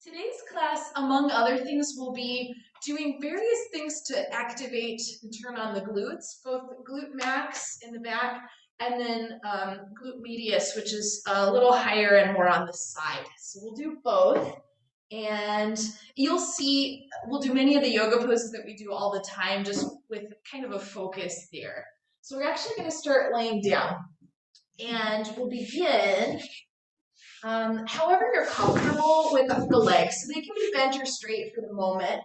Today's class, among other things, will be doing various things to activate and turn on the glutes, both glute max in the back and then glute medius, which is a little higher and more on the side. So we'll do both. And you'll see, we'll do many of the yoga poses that we do all the time, just with kind of a focus there. So we're actually going to start laying down. And we'll begin however you're comfortable with the legs. So they can be bent or straight for the moment.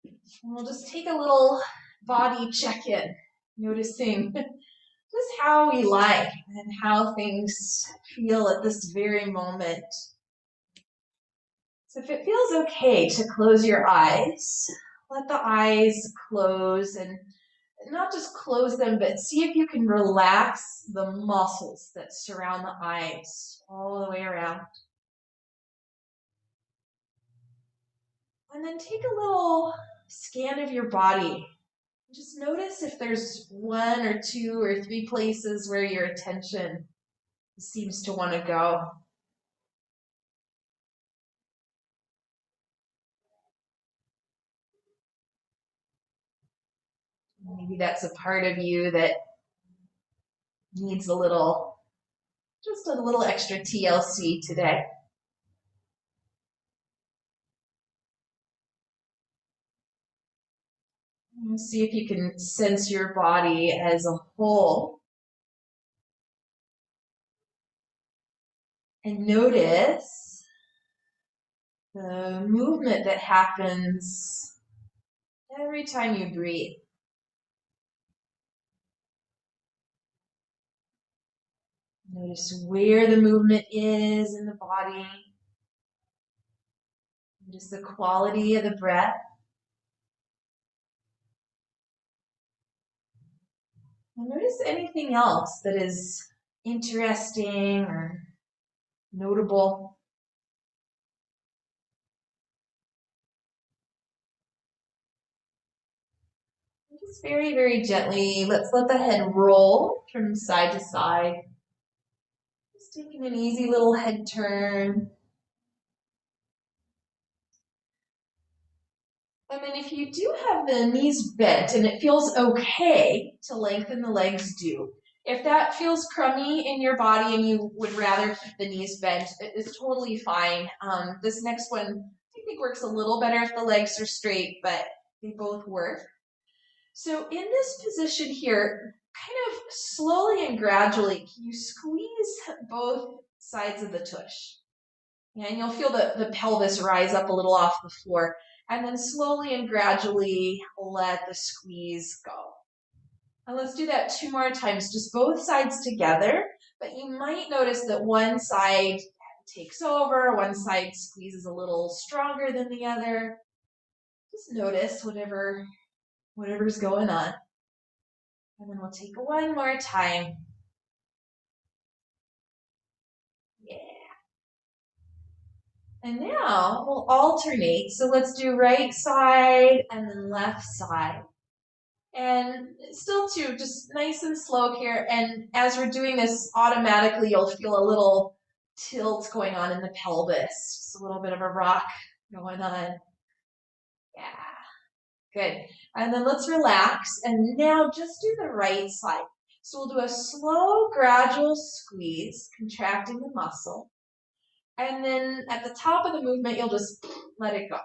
And we'll just take a little body check-in, noticing just how we lie and how things feel at this very moment. So if it feels okay to close your eyes, let the eyes close, and not just close them, but see if you can relax the muscles that surround the eyes all the way around. And then take a little scan of your body. Just notice if there's one or two or three places where your attention seems to want to go. Maybe that's a part of you that needs just a little extra TLC today. See if you can sense your body as a whole. And notice the movement that happens every time you breathe. Notice where the movement is in the body. Notice the quality of the breath. And notice anything else that is interesting or notable. Just very, very gently, let's let the head roll from side to side. Just taking an easy little head turn. And then if you do have the knees bent and it feels okay to lengthen the legs, do. If that feels crummy in your body and you would rather keep the knees bent, it is totally fine. This next one I think works a little better if the legs are straight, but they both work. So in this position here, kind of slowly and gradually, you squeeze both sides of the tush. And you'll feel the pelvis rise up a little off the floor. And then slowly and gradually let the squeeze go. And let's do that 2 more times, just both sides together. But you might notice that one side takes over, one side squeezes a little stronger than the other. Just notice whatever's going on. And then we'll take one more time. Yeah. And now we'll alternate. So let's do right side and then left side. And still too, just nice and slow here. And as we're doing this, automatically you'll feel a little tilt going on in the pelvis. Just a little bit of a rock going on. Yeah, good. And then let's relax. And now just do the right side. So we'll do a slow, gradual squeeze, contracting the muscle. And then at the top of the movement, you'll just let it go.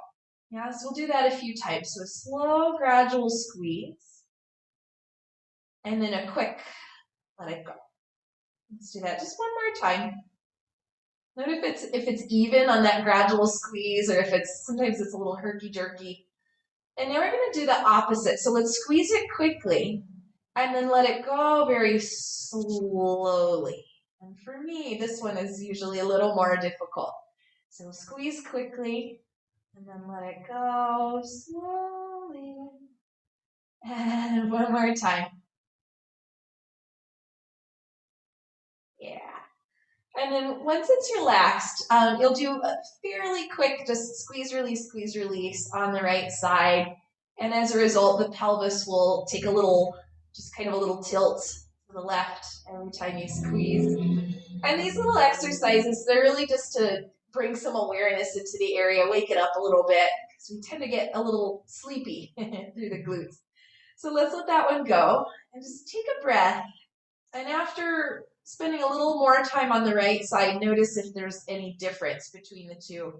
Yeah, so we'll do that a few times. So a slow, gradual squeeze. And then a quick let it go. Let's do that just one more time. Note if it's even on that gradual squeeze, or if sometimes it's a little herky-jerky. And now we're going to do the opposite. So let's squeeze it quickly and then let it go very slowly. And for me, this one is usually a little more difficult. So squeeze quickly and then let it go slowly. And one more time. Yeah. And then once it's relaxed, you'll do a fairly quick, just squeeze, release on the right side. And as a result, the pelvis will take just kind of a little tilt to the left every time you squeeze. And these little exercises, they're really just to bring some awareness into the area, wake it up a little bit, because we tend to get a little sleepy through the glutes. So let's let that one go and just take a breath. And after spending a little more time on the right side, notice if there's any difference between the two.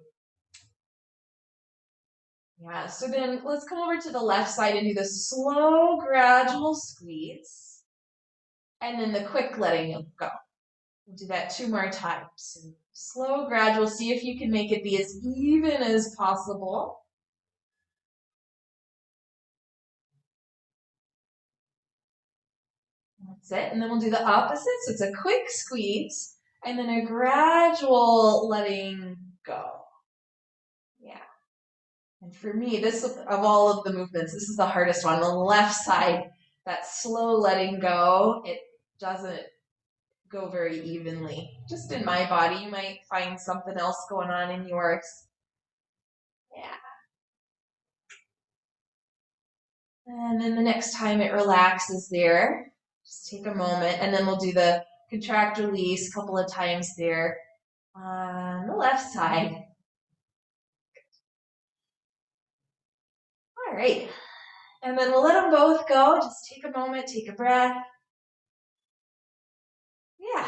Yeah, so then let's come over to the left side and do the slow, gradual squeeze. And then the quick letting it go. We'll do that 2 more times. So slow, gradual. See if you can make it be as even as possible. That's it. And then we'll do the opposite. So it's a quick squeeze and then a gradual letting go. Yeah. And for me, this of all of the movements, this is the hardest one. The left side, that slow letting go, it doesn't go very evenly. Just in my body, you might find something else going on in yours. Yeah. And then the next time it relaxes there, just take a moment, and then we'll do the contract release a couple of times there on the left side. All right. And then we'll let them both go. Just take a moment, take a breath. Yeah.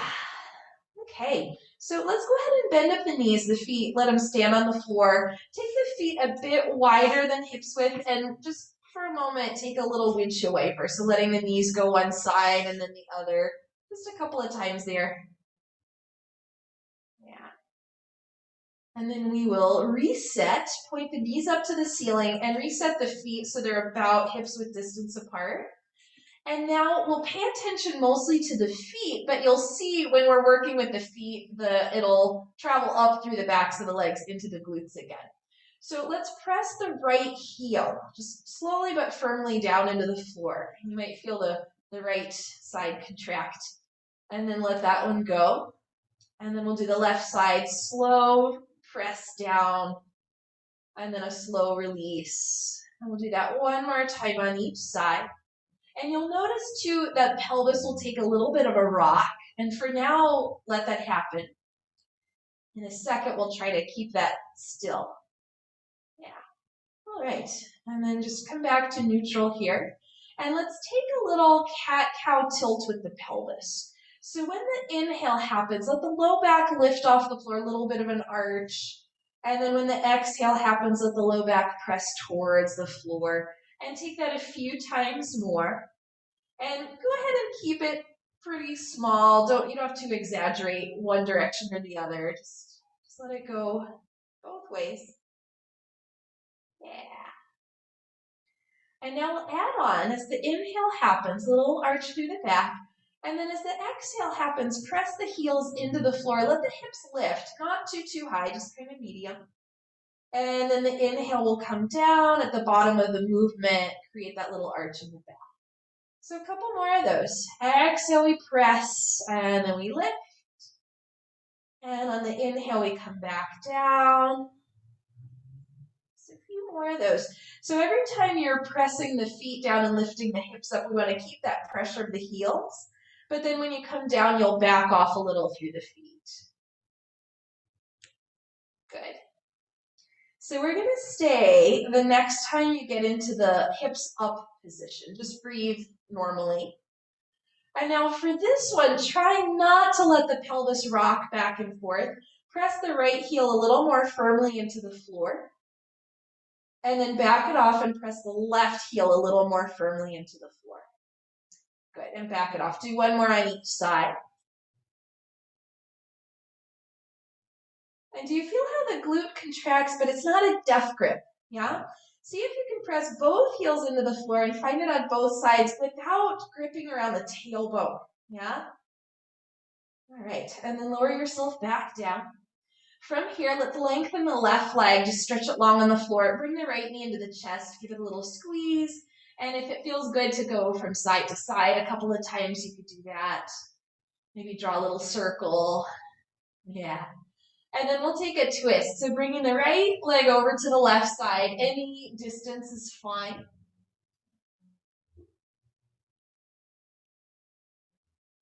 Okay. So let's go ahead and bend up the knees, the feet, let them stand on the floor. Take the feet a bit wider than hips width and just for a moment take a little windshield wiper. So letting the knees go one side and then the other. Just a couple of times there. Yeah. And then we will reset, point the knees up to the ceiling and reset the feet so they're about hips width distance apart. And now we'll pay attention mostly to the feet, but you'll see when we're working with the feet, it'll travel up through the backs of the legs into the glutes again. So let's press the right heel, just slowly but firmly down into the floor. You might feel the right side contract. And then let that one go. And then we'll do the left side, slow press down, and then a slow release. And we'll do that one more time on each side. And you'll notice too that pelvis will take a little bit of a rock. And for now, let that happen. In a second, we'll try to keep that still. Yeah. All right. And then just come back to neutral here. And let's take a little cat-cow tilt with the pelvis. So when the inhale happens, let the low back lift off the floor, a little bit of an arch. And then when the exhale happens, let the low back press towards the floor. And take that a few times more. And go ahead and keep it pretty small. You don't have to exaggerate one direction or the other. Just let it go both ways. Yeah. And now we'll add on as the inhale happens, a little arch through the back. And then as the exhale happens, press the heels into the floor. Let the hips lift, not too high, just kind of medium. And then the inhale will come down at the bottom of the movement, create that little arch in the back. So a couple more of those. Exhale, we press, and then we lift. And on the inhale, we come back down. Just a few more of those. So every time you're pressing the feet down and lifting the hips up, we want to keep that pressure of the heels. But then when you come down, you'll back off a little through the feet. Good. So we're going to stay the next time you get into the hips up position. Just breathe normally. And now for this one, try not to let the pelvis rock back and forth. Press the right heel a little more firmly into the floor. And then back it off and press the left heel a little more firmly into the floor. Good, and back it off. Do one more on each side. And do you feel how the glute contracts, but it's not a death grip, yeah? See if you can press both heels into the floor and find it on both sides without gripping around the tailbone, yeah? All right, and then lower yourself back down. From here, let's lengthen the left leg, just stretch it long on the floor. Bring the right knee into the chest, give it a little squeeze. And if it feels good to go from side to side a couple of times, you could do that. Maybe draw a little circle. Yeah. And then we'll take a twist. So bringing the right leg over to the left side. Any distance is fine.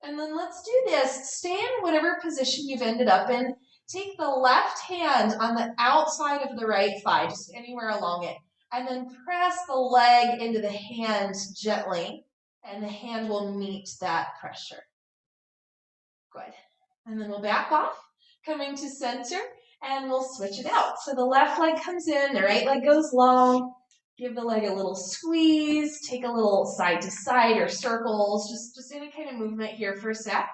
And then let's do this. Stay in whatever position you've ended up in. take the left hand on the outside of the right thigh, just anywhere along it, and then press the leg into the hand gently, and the hand will meet that pressure. Good. And then we'll back off, coming to center, and we'll switch it out. So the left leg comes in, the right leg goes long. Give the leg a little squeeze, take a little side to side or circles, just any kind of movement here for a sec.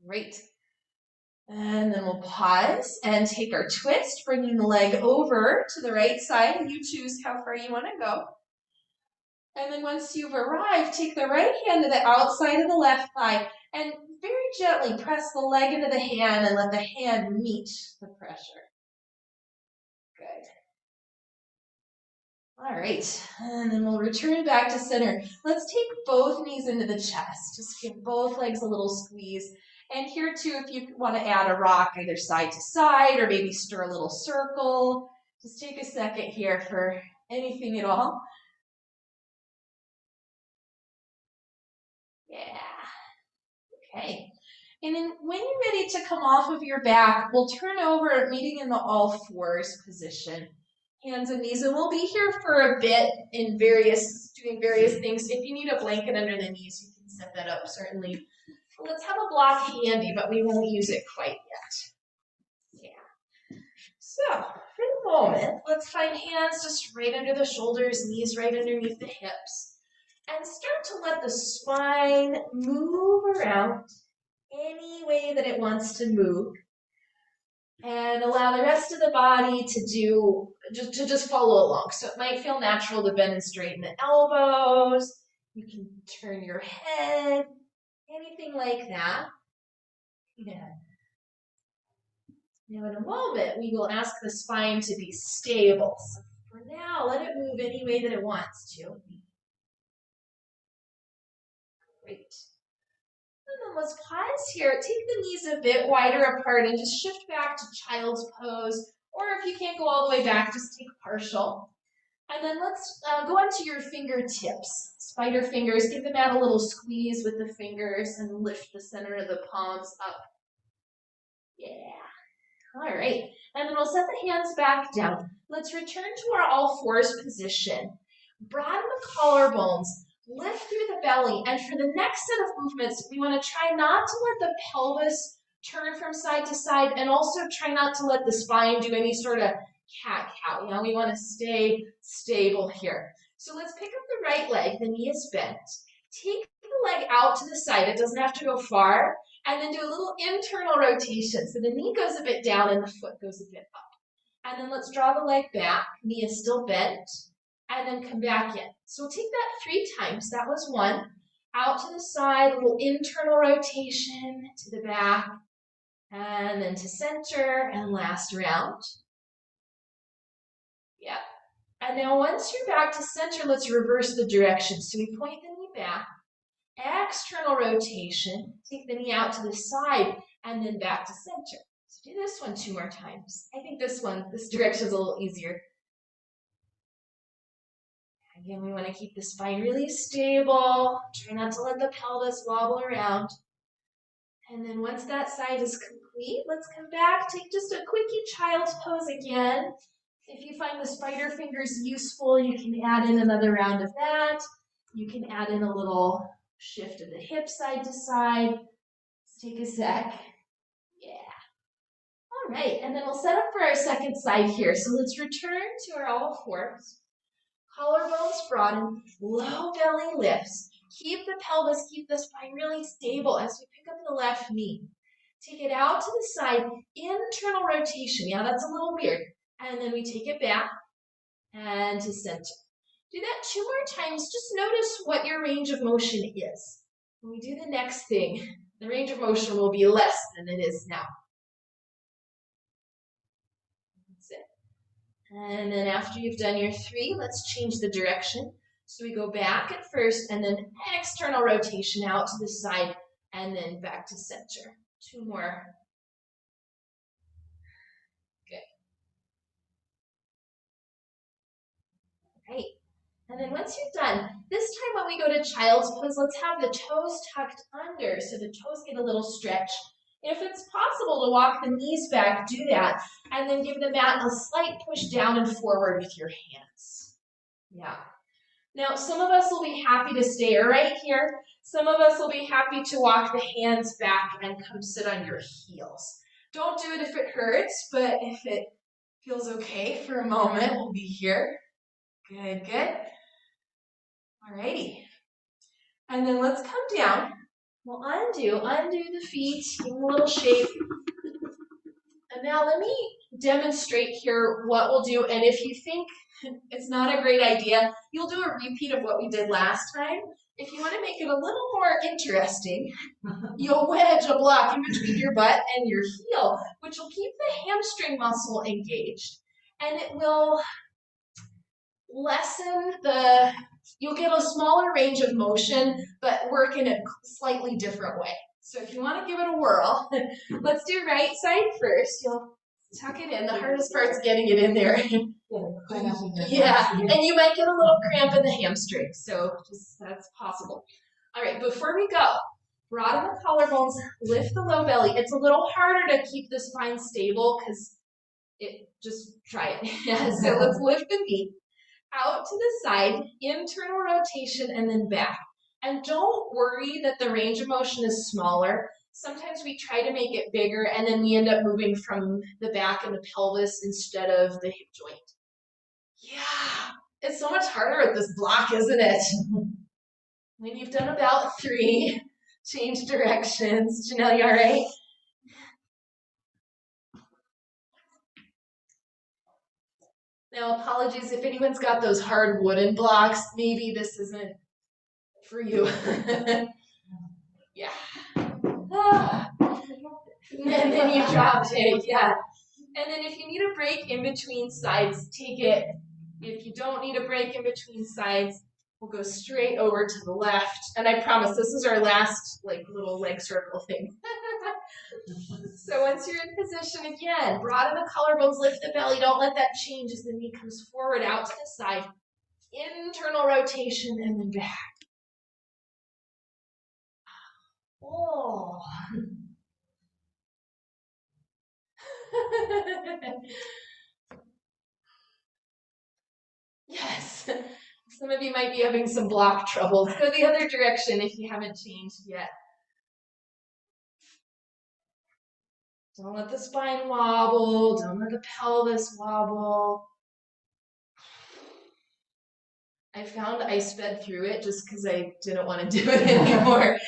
Great. And then we'll pause and take our twist, bringing the leg over to the right side. You choose how far you want to go. And then once you've arrived, take the right hand to the outside of the left thigh and very gently press the leg into the hand and let the hand meet the pressure. Good. All right, and then we'll return back to center. Let's take both knees into the chest. Just give both legs a little squeeze. And here too, if you want to add a rock either side to side or maybe stir a little circle, just take a second here for anything at all. Yeah. Okay. And then when you're ready to come off of your back, we'll turn over, meeting in the all fours position. Hands and knees, and we'll be here for a bit in doing various things. If you need a blanket under the knees, you can set that up, certainly. Let's have a block handy, but we won't use it quite yet. Yeah. So, for the moment, let's find hands just right under the shoulders, knees right underneath the hips, and start to let the spine move around any way that it wants to move. And allow the rest of the body to just follow along. So it might feel natural to bend and straighten the elbows. You can turn your head, anything like that. Yeah. Now in a moment, we will ask the spine to be stable. So for now, let it move any way that it wants to. Great. And then let's pause here. Take the knees a bit wider apart and just shift back to child's pose. Or if you can't go all the way back, just take partial. And then let's go onto your fingertips. Spider fingers, give the mat a little squeeze with the fingers and lift the center of the palms up. Yeah. All right. And then we'll set the hands back down. Let's return to our all fours position. Broaden the collarbones. Lift through the belly, and for the next set of movements, we want to try not to let the pelvis turn from side to side, and also try not to let the spine do any sort of cat-cow. You know, we want to stay stable here. So let's pick up the right leg, the knee is bent. Take the leg out to the side, it doesn't have to go far, and then do a little internal rotation. So the knee goes a bit down and the foot goes a bit up. And then let's draw the leg back, knee is still bent. And then come back in. So we'll take that 3 times. That was 1. Out to the side, a little internal rotation to the back, and then to center, and last round. Yep. And now once you're back to center, let's reverse the direction. So we point the knee back, external rotation, take the knee out to the side, and then back to center. So do this one 2 more times. I think this direction is a little easier. Again, we want to keep the spine really stable. Try not to let the pelvis wobble around. And then once that side is complete, let's come back. Take just a quickie child's pose again. If you find the spider fingers useful, you can add in another round of that. You can add in a little shift of the hip side to side. Let's take a sec. Yeah. All right, and then we'll set up for our second side here. So let's return to our all fours. Collarbones broaden, low belly lifts. Keep the pelvis, keep the spine really stable as we pick up the left knee. Take it out to the side, internal rotation. Yeah, that's a little weird. And then we take it back and to center. Do that 2 more times. Just notice what your range of motion is. When we do the next thing, the range of motion will be less than it is now. And then after you've done your 3, let's change the direction. So we go back at first and then external rotation out to the side and then back to center. 2 more. Good. Right. And then once you're done, this time when we go to child's pose, let's have the toes tucked under so the toes get a little stretch. If it's possible to walk the knees back, do that. And then give the mat a slight push down and forward with your hands. Yeah. Now, some of us will be happy to stay right here. Some of us will be happy to walk the hands back and come sit on your heels. Don't do it if it hurts, but if it feels okay for a moment, we'll be here. Good, good. Alrighty. And then let's come down. We'll undo the feet, give them a little shake. And now let me demonstrate here what we'll do. And if you think it's not a great idea, you'll do a repeat of what we did last time. If you want to make it a little more interesting, you'll wedge a block in between your butt and your heel, which will keep the hamstring muscle engaged. And it will lessen you'll get a smaller range of motion, but work in a slightly different way. So if you want to give it a whirl, let's do right side first. You'll tuck it in. The hardest part's getting it in there. Yeah, and you might get a little cramp in the hamstring, so that's possible. All right, before we go, broaden the collarbones, lift the low belly. It's a little harder to keep the spine stable because just try it. Yeah, so let's lift the knee out to the side, internal rotation, and then back. And don't worry that the range of motion is smaller. Sometimes we try to make it bigger, and then we end up moving from the back and the pelvis instead of the hip joint. Yeah, it's so much harder with this block, isn't it? When you've done about 3, change directions. Janelle, you all right? Now, apologies if anyone's got those hard wooden blocks. Maybe this isn't for you. Yeah. Ah. And then you drop it, yeah. And then if you need a break in between sides, take it. If you don't need a break in between sides, we'll go straight over to the left. And I promise this is our last little leg circle thing. So once you're in position again, broaden the collarbones, lift the belly. Don't let that change as the knee comes forward out to the side. Internal rotation and then back. Oh. Yes. Some of you might be having some block trouble. Go the other direction if you haven't changed yet. Don't let the spine wobble. Don't let the pelvis wobble. I found I sped through it just because I didn't want to do it anymore.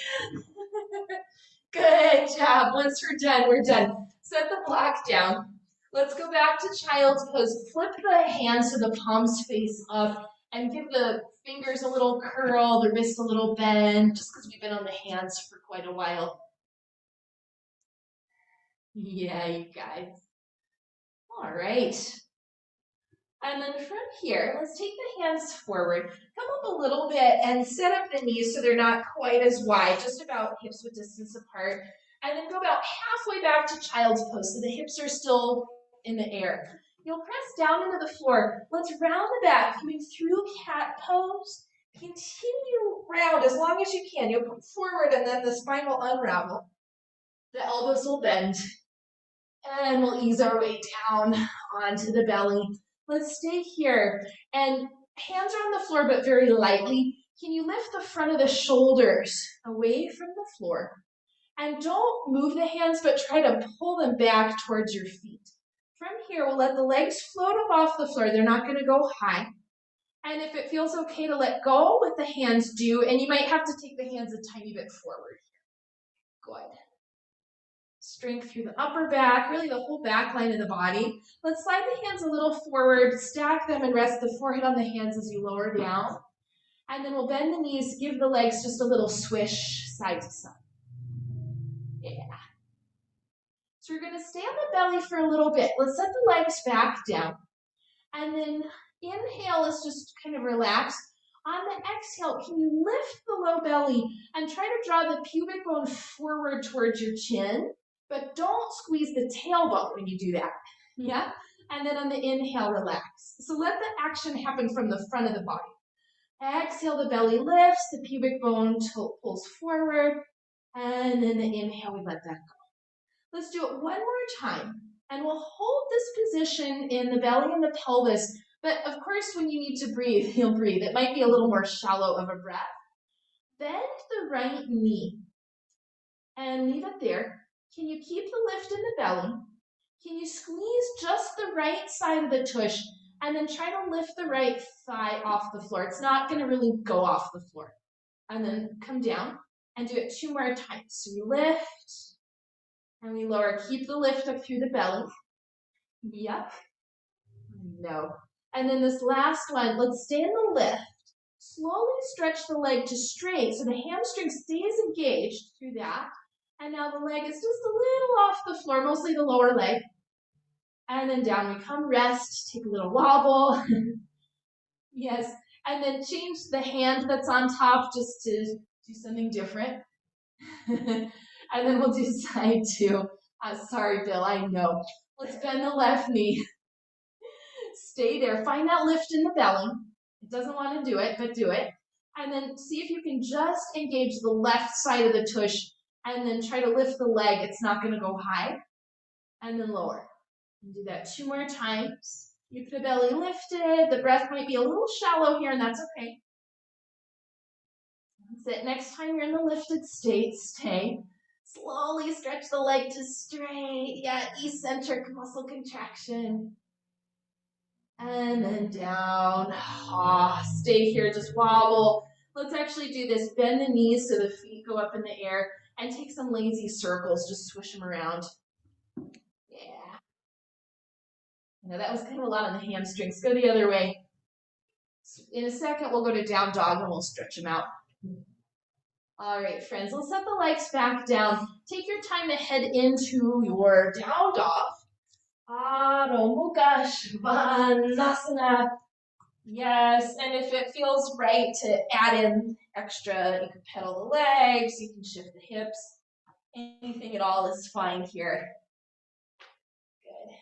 Good job. Once we're done, we're done. Set the block down. Let's go back to child's pose. Flip the hands so the palms face up and give the fingers a little curl, the wrist a little bend, just because we've been on the hands for quite a while. Yeah, you guys. All right. And then from here, let's take the hands forward. Come up a little bit and set up the knees so they're not quite as wide, just about hips width distance apart. And then go about halfway back to child's pose so the hips are still in the air. You'll press down into the floor. Let's round the back, coming through cat pose. Continue round as long as you can. You'll come forward and then the spine will unravel. The elbows will bend. And we'll ease our way down onto the belly. Let's stay here. And hands are on the floor, but very lightly. Can you lift the front of the shoulders away from the floor? And don't move the hands, but try to pull them back towards your feet. From here, we'll let the legs float up off the floor. They're not going to go high. And if it feels okay to let go with the hands, do. And you might have to take the hands a tiny bit forward. Good. Strength through the upper back, really the whole back line of the body. Let's slide the hands a little forward, stack them, and rest the forehead on the hands as you lower down. And then we'll bend the knees, give the legs just a little swish side to side. Yeah. So we're going to stay on the belly for a little bit. Let's set the legs back down. And then inhale, let's just kind of relax. On the exhale, can you lift the low belly and try to draw the pubic bone forward towards your chin, but don't squeeze the tailbone when you do that. Yeah? And then on the inhale, relax. So let the action happen from the front of the body. Exhale, the belly lifts, the pubic bone pulls forward, and then the inhale, we let that go. Let's do it one more time, and we'll hold this position in the belly and the pelvis, but of course, when you need to breathe, you'll breathe. It might be a little more shallow of a breath. Bend the right knee, and leave it there. Can you keep the lift in the belly? Can you squeeze just the right side of the tush and then try to lift the right thigh off the floor? It's not going to really go off the floor. And then come down and do it 2 more times. So we lift and we lower. Keep the lift up through the belly. Yep. No. And then this last one, let's stay in the lift. Slowly stretch the leg to straight so the hamstring stays engaged through that. And now the leg is just a little off the floor, mostly the lower leg. And then down we come, rest, take a little wobble. Yes, and then change the hand that's on top just to do something different. And then we'll do side 2. Sorry, Bill, I know. Let's bend the left knee. Stay there, find that lift in the belly. It doesn't want to do it, but do it. And then see if you can just engage the left side of the tush and then try to lift the leg. It's not going to go high. And then lower. And do that 2 more times. Keep the belly lifted. The breath might be a little shallow here, and that's okay. That's it. Next time you're in the lifted state, stay. Slowly stretch the leg to straight. Yeah, eccentric muscle contraction. And then down. Stay here, just wobble. Let's actually do this. Bend the knees so the feet go up in the air and take some lazy circles. Just swish them around. Yeah. Now that was kind of a lot on the hamstrings. Go the other way. In a second, we'll go to down dog and we'll stretch them out. All right, friends, let's set the legs back down. Take your time to head into your down dog. Adho Mukha Svanasana. Yes, and if it feels right to add in extra, you can pedal the legs, you can shift the hips. Anything at all is fine here. Good.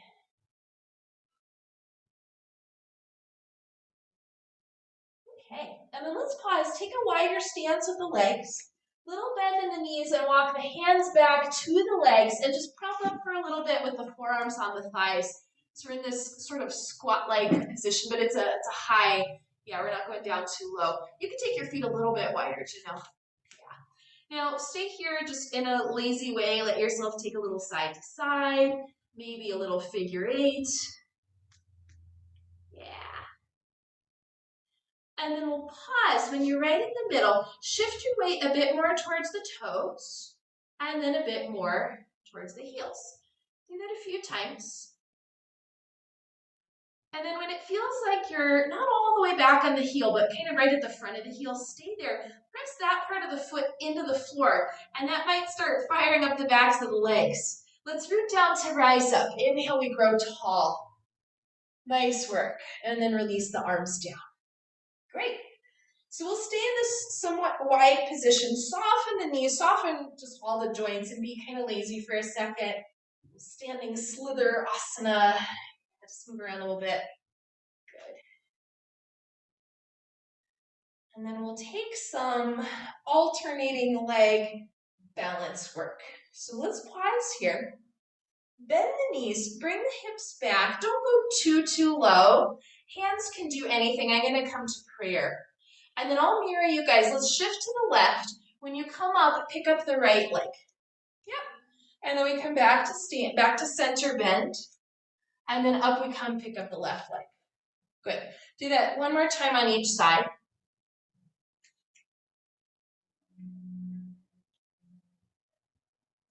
Okay, and then let's pause. Take a wider stance with the legs. Little bend in the knees and walk the hands back to the legs and just prop up for a little bit with the forearms on the thighs. So we're in this sort of squat-like position, but it's a high, yeah, we're not going down too low. You can take your feet a little bit wider, yeah. Now stay here just in a lazy way. Let yourself take a little side to side, maybe a little figure 8. Yeah. And then we'll pause. When you're right in the middle, shift your weight a bit more towards the toes and then a bit more towards the heels. Do that a few times. And then when it feels like you're not all the way back on the heel, but kind of right at the front of the heel, stay there. Press that part of the foot into the floor, and that might start firing up the backs of the legs. Let's root down to rise up. Inhale, we grow tall. Nice work. And then release the arms down. Great. So we'll stay in this somewhat wide position. Soften the knees, soften just all the joints, and be kind of lazy for a second. Standing slither asana. Just move around a little bit. Good. And then we'll take some alternating leg balance work. So let's pause here. Bend the knees, bring the hips back. Don't go too low. Hands can do anything. I'm going to come to prayer. And then I'll mirror you guys. Let's shift to the left. When you come up, pick up the right leg. Yep. And then we come back to stand, back to center bend. And then up we come, pick up the left leg. Good. Do that one more time on each side.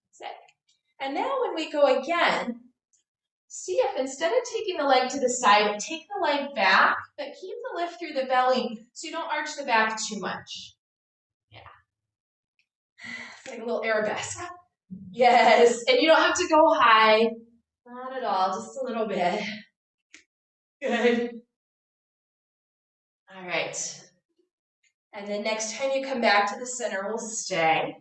That's it. And now when we go again, see if instead of taking the leg to the side, take the leg back, but keep the lift through the belly so you don't arch the back too much. Yeah. It's like a little arabesque. Yes, and you don't have to go high. Not at all, just a little bit. Good. All right. And then next time you come back to the center, we'll stay.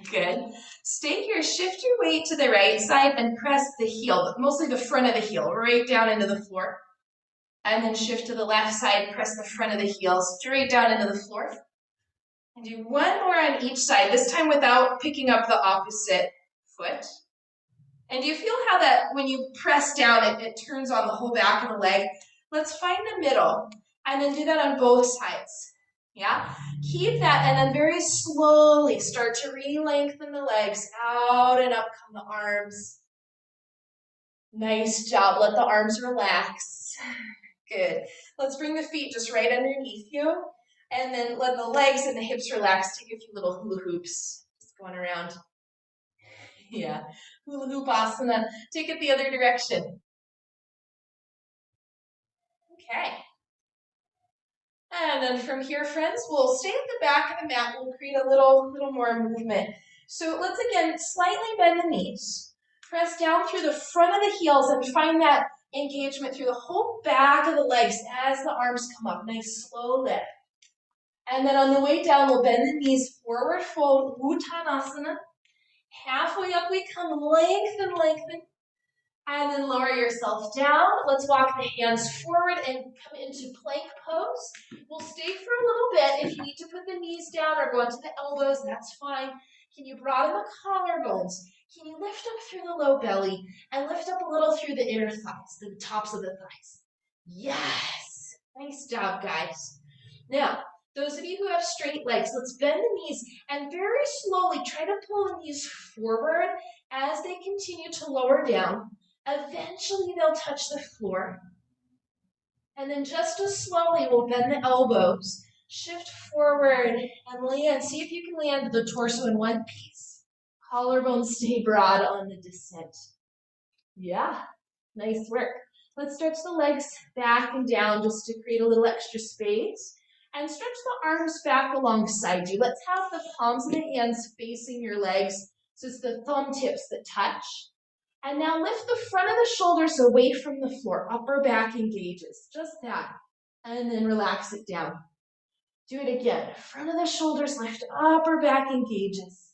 Good. Stay here, shift your weight to the right side and press the heel, mostly the front of the heel, right down into the floor. And then shift to the left side, press the front of the heels straight down into the floor. And do one more on each side, this time without picking up the opposite foot. And do you feel how that when you press down, it turns on the whole back of the leg? Let's find the middle and then do that on both sides. Yeah, keep that and then very slowly start to re-lengthen the legs out and up come the arms. Nice job, let the arms relax. Good. Let's bring the feet just right underneath you and then let the legs and the hips relax. Take a few little hula hoops, just going around. Yeah, hula hoop asana. Take it the other direction. Okay. And then from here, friends, we'll stay at the back of the mat. We'll create a little more movement. So let's again slightly bend the knees. Press down through the front of the heels and find that engagement through the whole back of the legs as the arms come up. Nice slow lift. And then on the way down, we'll bend the knees, forward fold, Uttanasana. Halfway up we come, lengthen, lengthen. And then lower yourself down. Let's walk the hands forward and come into plank pose. We'll stay for a little bit. If you need to put the knees down or go into the elbows, that's fine. Can you broaden the collarbones? Can you lift up through the low belly and lift up a little through the inner thighs, the tops of the thighs? Yes. Nice job, guys. Now, those of you who have straight legs, let's bend the knees and very slowly try to pull the knees forward as they continue to lower down. Eventually they'll touch the floor. And then just as slowly we'll bend the elbows, shift forward and land. See if you can land the torso in one piece. Collarbones stay broad on the descent. Yeah, nice work. Let's stretch the legs back and down just to create a little extra space. And stretch the arms back alongside you. Let's have the palms of the hands facing your legs. So it's the thumb tips that touch. And now lift the front of the shoulders away from the floor. Upper back engages, just that. And then relax it down. Do it again. Front of the shoulders lift, upper back engages.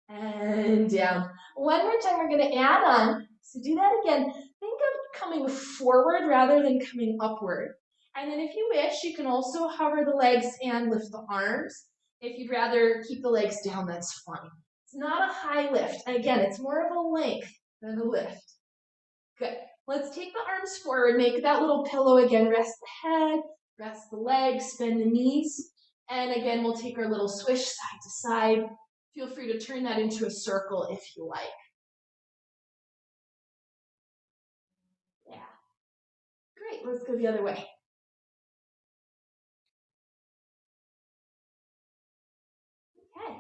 And down. One more time, we're gonna add on. So do that again. Think of coming forward rather than coming upward. And then if you wish, you can also hover the legs and lift the arms. If you'd rather keep the legs down, that's fine. It's not a high lift. Again, it's more of a length than a lift. Good. Let's take the arms forward, make that little pillow again, rest the head, rest the legs, bend the knees. And again, we'll take our little swish side to side. Feel free to turn that into a circle if you like. Yeah. Great, let's go the other way. Okay.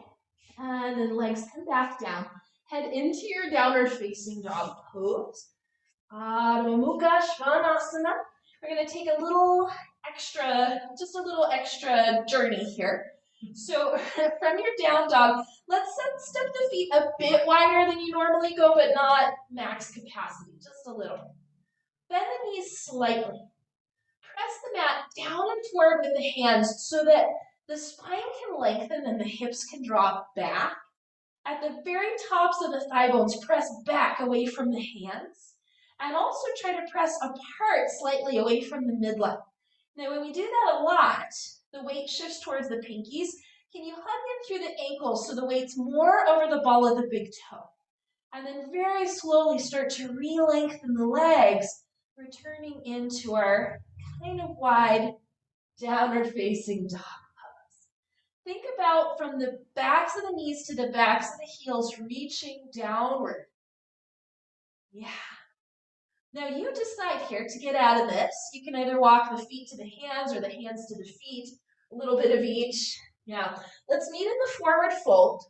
And then legs come back down. Head into your downward facing dog pose. Adho Mukha Svanasana. We're going to take a little extra journey here. So from your down dog, let's step the feet a bit wider than you normally go, but not max capacity, just a little. Bend the knees slightly. Press the mat down and forward with the hands so that the spine can lengthen and the hips can drop back. At the very tops of the thigh bones, press back away from the hands. And also try to press apart slightly away from the midline. Now when we do that a lot, the weight shifts towards the pinkies. Can you hug in through the ankles so the weight's more over the ball of the big toe? And then very slowly start to re-lengthen the legs, returning into our kind of wide downward facing dog pose. Think about from the backs of the knees to the backs of the heels reaching downward. Yeah. Now you decide here to get out of this. You can either walk the feet to the hands or the hands to the feet, a little bit of each. Now, let's meet in the forward fold.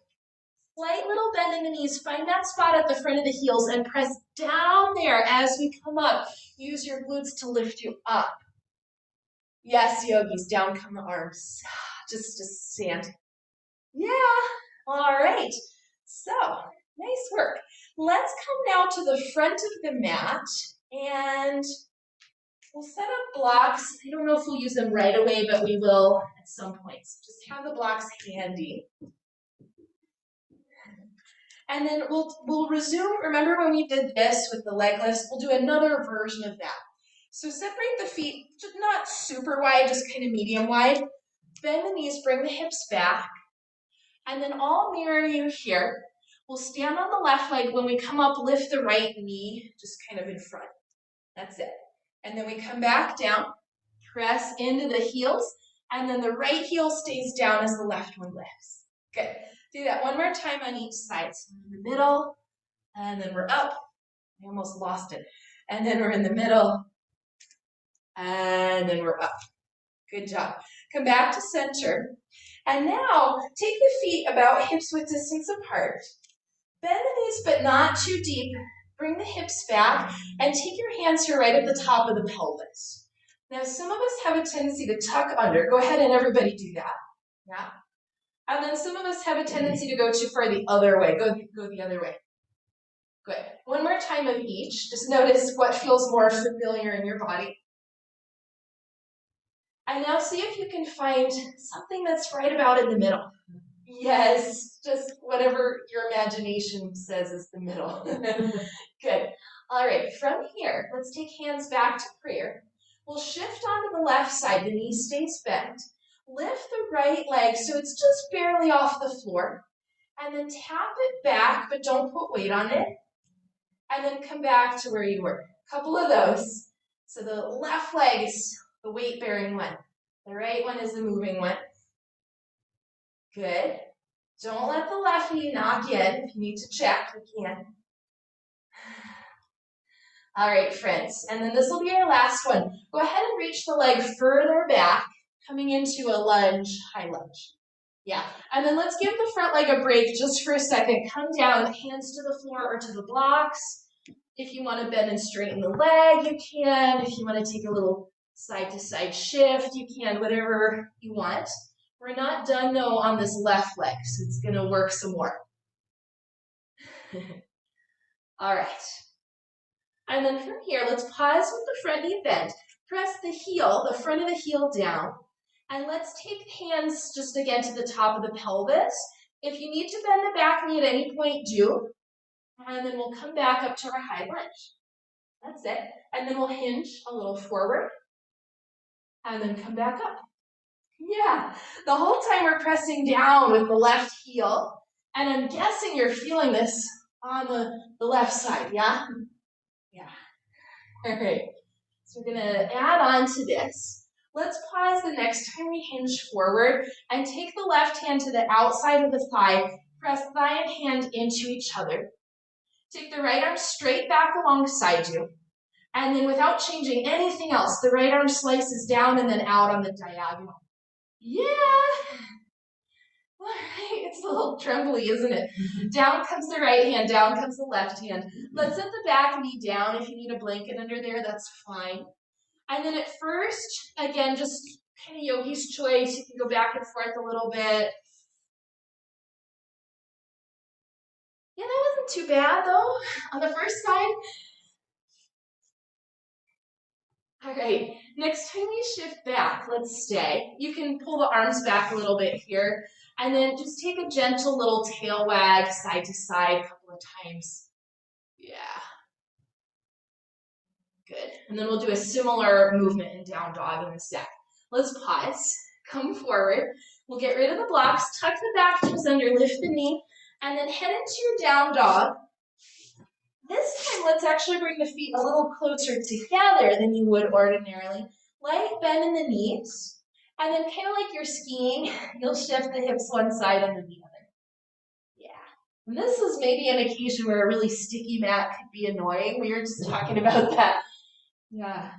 Slight little bend in the knees. Find that spot at the front of the heels and press down there as we come up. Use your glutes to lift you up. Yes, yogis, down come the arms. Just stand. Yeah, all right. So, nice work. Let's come now to the front of the mat and we'll set up blocks. I don't know if we'll use them right away, but we will at some point. So just have the blocks handy. And then we'll resume. Remember when we did this with the leg lifts? We'll do another version of that. So separate the feet, not super wide, just kind of medium wide. Bend the knees, bring the hips back. And then I'll mirror you here. We'll stand on the left leg. When we come up, lift the right knee just kind of in front. That's it. And then we come back down, press into the heels, and then the right heel stays down as the left one lifts. Good. Do that one more time on each side. So in the middle, and then we're up. I almost lost it. And then we're in the middle, and then we're up. Good job. Come back to center. And now, take the feet about hips width distance apart. Bend the knees, but not too deep. Bring the hips back, and take your hands here right at the top of the pelvis. Now, some of us have a tendency to tuck under. Go ahead and everybody do that. Yeah. And then some of us have a tendency to go too far the other way. Go the other way. Good. One more time of each. Just notice what feels more familiar in your body. And now see if you can find something that's right about in the middle. Yes, just whatever your imagination says is the middle. Good. All right, from here, let's take hands back to prayer. We'll shift onto the left side. The knee stays bent. Lift the right leg so it's just barely off the floor. And then tap it back, but don't put weight on it. And then come back to where you were. A couple of those. So the left leg is the weight-bearing one. The right one is the moving one. Good. Don't let the left knee knock in. If you need to check, you can. All right, friends. And then this will be our last one. Go ahead and reach the leg further back, coming into a lunge, high lunge. Yeah. And then let's give the front leg a break just for a second. Come down, hands to the floor or to the blocks. If you want to bend and straighten the leg, you can. If you want to take a little side-to-side shift, you can, whatever you want. We're not done, though, on this left leg, so it's going to work some more. All right. And then from here, let's pause with the front knee bent. Press the heel, the front of the heel down. And let's take hands just again to the top of the pelvis. If you need to bend the back knee at any point, do. And then we'll come back up to our high lunge. That's it. And then we'll hinge a little forward. And then come back up. Yeah, the whole time we're pressing down with the left heel. And I'm guessing you're feeling this on the left side, yeah? Yeah. All right. So we're going to add on to this. Let's pause the next time we hinge forward and take the left hand to the outside of the thigh. Press thigh and hand into each other. Take the right arm straight back alongside you. And then without changing anything else, the right arm slices down and then out on the diagonal. Yeah. All right, it's a little trembly, isn't it? Down comes the right hand, down comes the left hand. Let's set the back knee down. If you need a blanket under there, that's fine. And then at first, again, just kind of yogi's choice. You can go back and forth a little bit. Yeah, that wasn't too bad, though, on the first side. All right, next time we shift back, let's stay. You can pull the arms back a little bit here, and then just take a gentle little tail wag side to side a couple of times. Yeah. Good. And then we'll do a similar movement in down dog in a sec. Let's pause, come forward. We'll get rid of the blocks, tuck the back toes under, lift the knee, and then head into your down dog. This time, let's actually bring the feet a little closer together than you would ordinarily. Light bend in the knees, and then kind of like you're skiing, you'll shift the hips one side and then the other. Yeah. And this is maybe an occasion where a really sticky mat could be annoying. We were just talking about that. Yeah.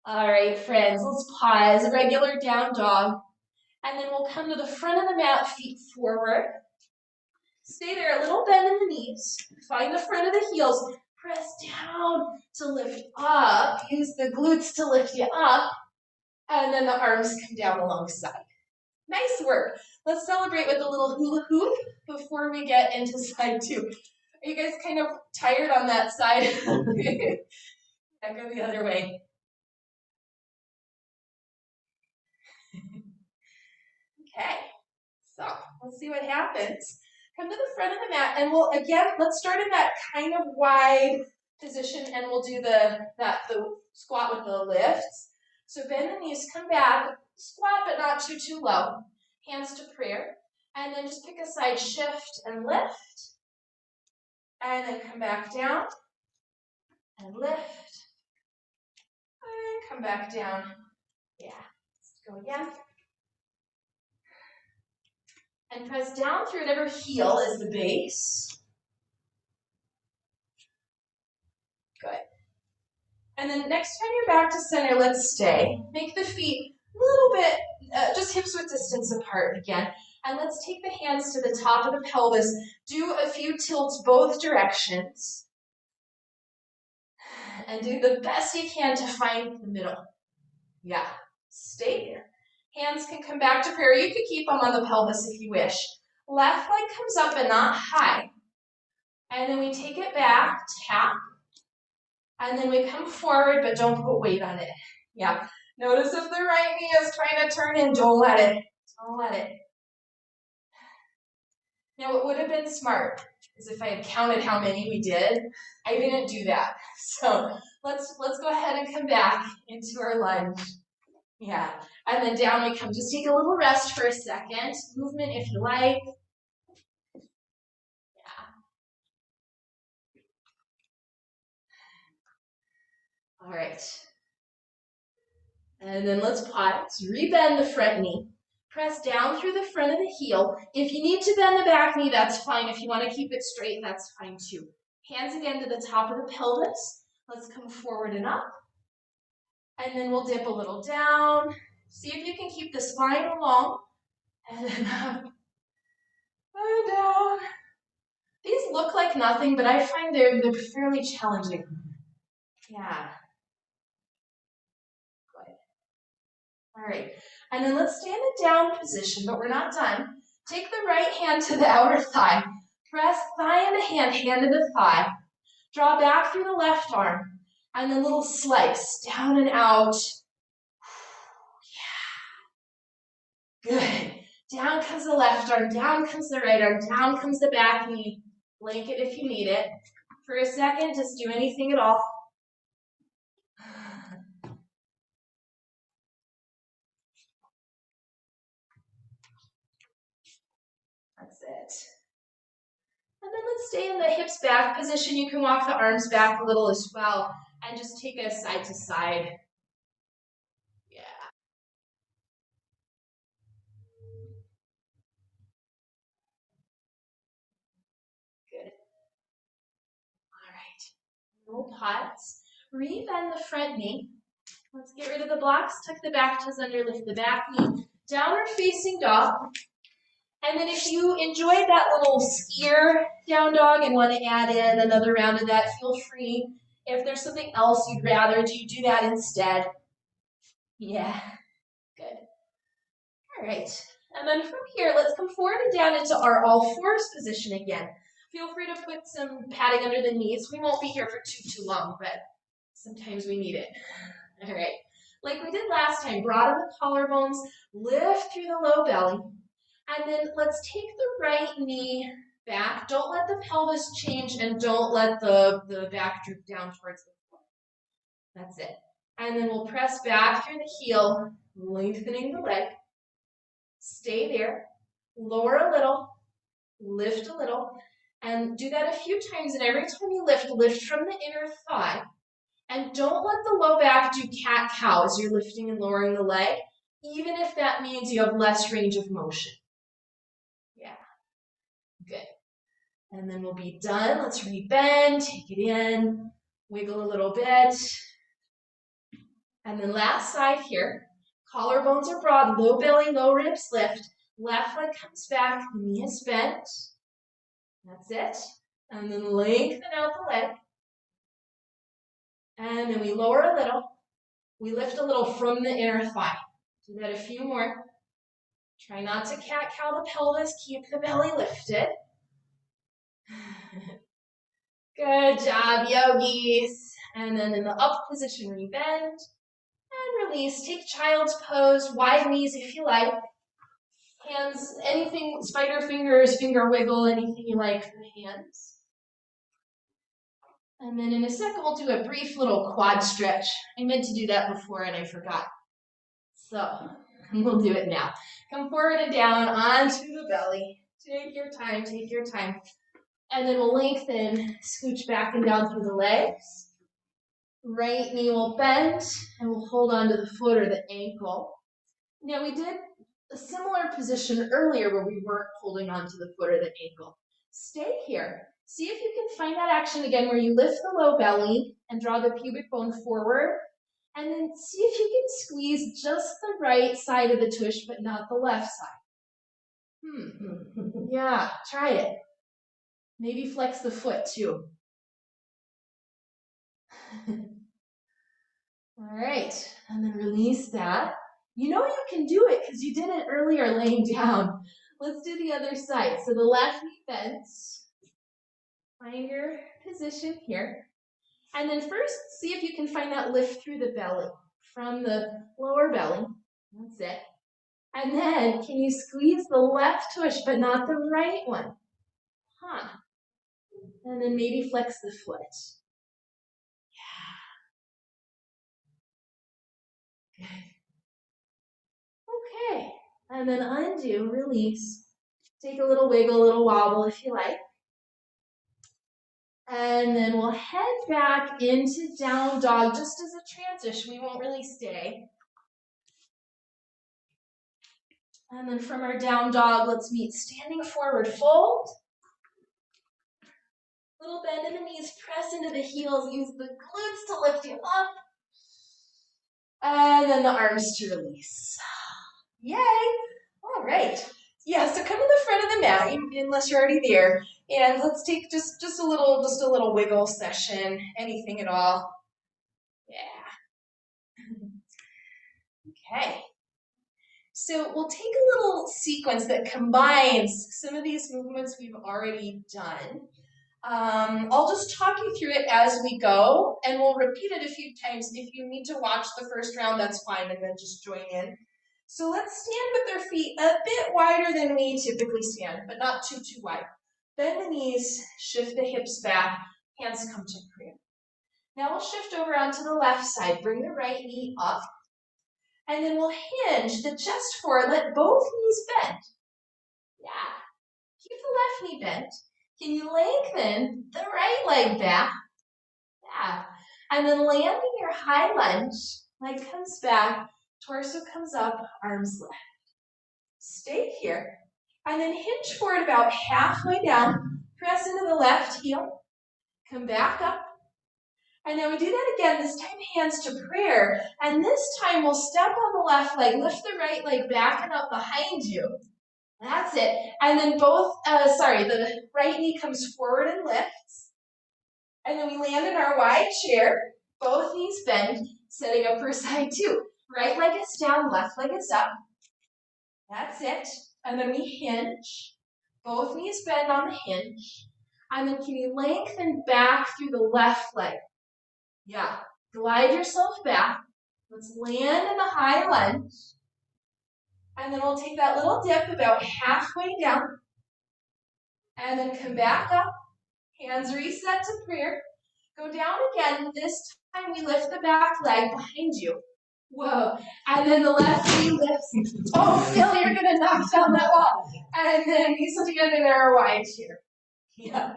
All right, friends, let's pause. Regular down dog. And then we'll come to the front of the mat, feet forward. Stay there, a little bend in the knees. Find the front of the heels. Press down to lift up. Use the glutes to lift you up. And then the arms come down alongside. Nice work. Let's celebrate with a little hula hoop before we get into side two. Are you guys kind of tired on that side? I go the other way. Okay, so let's see what happens. Come to the front of the mat, and we'll, again, let's start in that kind of wide position, and we'll do the squat with the lifts. So bend the knees, come back, squat but not too low. Hands to prayer. And then just pick a side, shift and lift. And then come back down and lift. And come back down. Yeah, let's go again. And press down through whatever heel is the base. Good. And then next time you're back to center, let's stay. Make the feet a little bit, just hips width distance apart again. And let's take the hands to the top of the pelvis. Do a few tilts both directions. And do the best you can to find the middle. Yeah, stay there. Hands can come back to prayer. You could keep them on the pelvis if you wish. Left leg comes up and not high. And then we take it back, tap. And then we come forward, but don't put weight on it. Yeah. Notice if the right knee is trying to turn in, don't let it. Don't let it. Now, what would have been smart is if I had counted how many we did. I didn't do that. So let's go ahead and come back into our lunge. Yeah. And then down we come. Just take a little rest for a second. Movement if you like. Yeah. All right. And then let's pause. Rebend the front knee. Press down through the front of the heel. If you need to bend the back knee, that's fine. If you want to keep it straight, that's fine too. Hands again to the top of the pelvis. Let's come forward and up. And then we'll dip a little down. See if you can keep the spine long. And then up and down. These look like nothing, but I find they're fairly challenging. Yeah. Good. All right. And then let's stay in the down position, but we're not done. Take the right hand to the outer thigh. Press thigh into hand, hand to the thigh. Draw back through the left arm. And then little slice, down and out. Yeah. Good. Down comes the left arm, down comes the right arm, down comes the back knee. Blanket if you need it. For a second, just do anything at all. That's it. And then let's stay in the hips back position. You can walk the arms back a little as well. And just take us side to side. Yeah. Good. All right. We'll pause. Rebend the front knee. Let's get rid of the blocks. Tuck the back toes under, lift the back knee. Downward facing dog. And then if you enjoyed that little skier down dog and want to add in another round of that, feel free. If there's something else you'd rather do that instead. Yeah, good. All right. And then from here, let's come forward and down into our all fours position again. Feel free to put some padding under the knees. We won't be here for too long, but sometimes we need it. All right. Like we did last time, broaden the collarbones, lift through the low belly. And then let's take the right knee back. Don't let the pelvis change and don't let the back droop down towards the floor. That's it. And then we'll press back through the heel, lengthening the leg. Stay there. Lower a little, lift a little, and do that a few times. And every time you lift from the inner thigh. And don't let the low back do cat-cow as you're lifting and lowering the leg, even if that means you have less range of motion. Yeah, good. And then we'll be done. Let's rebend, take it in, wiggle a little bit. And then last side here, collarbones are broad, low belly, low ribs lift. Left leg comes back, the knee is bent. That's it. And then lengthen out the leg. And then we lower a little. We lift a little from the inner thigh. Do that a few more. Try not to cat-cow the pelvis. Keep the belly lifted. Good job, yogis. And then in the up position, rebend and release. Take child's pose, wide knees if you like. Hands, anything, spider fingers, finger wiggle, anything you like for the hands. And then in a second, we'll do a brief little quad stretch. I meant to do that before and I forgot. So we'll do it now. Come forward and down onto the belly. Take your time, take your time. And then we'll lengthen, scooch back and down through the legs. Right knee will bend, and we'll hold on to the foot or the ankle. Now we did a similar position earlier where we weren't holding on to the foot or the ankle. Stay here. See if you can find that action again where you lift the low belly and draw the pubic bone forward. And then see if you can squeeze just the right side of the tush, but not the left side. Yeah, try it. Maybe flex the foot too. All right, and then release that. You know you can do it because you did it earlier laying down. Let's do the other side. So the left knee bends. Find your position here. And then first, see if you can find that lift through the belly, from the lower belly. That's it. And then, can you squeeze the left tush, but not the right one? And then maybe flex the foot. Yeah. Good. Okay. And then undo, release. Take a little wiggle, a little wobble if you like. And then we'll head back into down dog just as a transition. We won't really stay. And then from our down dog, let's meet standing forward fold. Little bend in the knees, press into the heels, use the glutes to lift you up. And then the arms to release. Yay! All right. Yeah, so come to the front of the mat, unless you're already there, and let's take just a little wiggle session, anything at all. Yeah. Okay. So we'll take a little sequence that combines some of these movements we've already done. I'll just talk you through it as we go, and we'll repeat it a few times. If you need to watch the first round, that's fine, and then just join in. So let's stand with our feet a bit wider than we typically stand, but not too wide. Bend the knees, shift the hips back, hands come to prayer. Now we'll shift over onto the left side, bring the right knee up, and then we'll hinge the chest forward, let both knees bend. Yeah, keep the left knee bent. Can you lengthen the right leg back? Yeah. And then land in your high lunge. Leg comes back, torso comes up, arms lift. Stay here. And then hinge forward about halfway down. Press into the left heel. Come back up. And then we do that again, this time hands to prayer. And this time we'll step on the left leg, lift the right leg back and up behind you. That's it. And then the right knee comes forward and lifts. And then we land in our wide chair. Both knees bend, setting up for side two. Right leg is down, left leg is up. That's it. And then we hinge. Both knees bend on the hinge. And then can you lengthen back through the left leg? Yeah. Glide yourself back. Let's land in the high lunge. And then we'll take that little dip about halfway down. And then come back up. Hands reset to prayer. Go down again. This time we lift the back leg behind you. Whoa. And then the left knee lifts. Oh, Phil, you're going to knock down that wall. And then knees together in our wide chair. Yeah.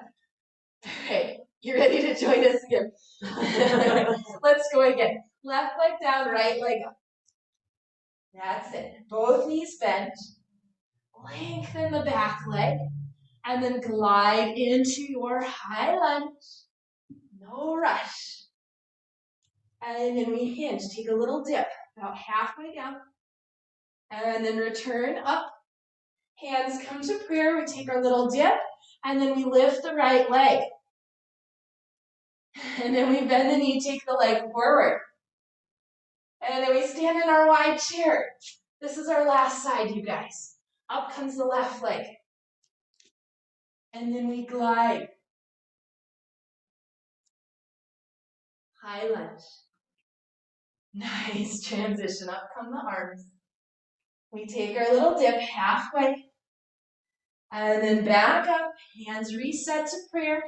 Okay. You ready to join us again? Let's go again. Left leg down, right leg up. That's it. Both knees bent. Lengthen the back leg. And then glide into your high lunge. No rush. And then we hinge. Take a little dip about halfway down. And then return up. Hands come to prayer. We take our little dip. And then we lift the right leg. And then we bend the knee, take the leg forward. And then we stand in our wide chair. This is our last side, you guys. Up comes the left leg. And then we glide. High lunge. Nice transition. Up come the arms. We take our little dip halfway. And then back up. Hands reset to prayer.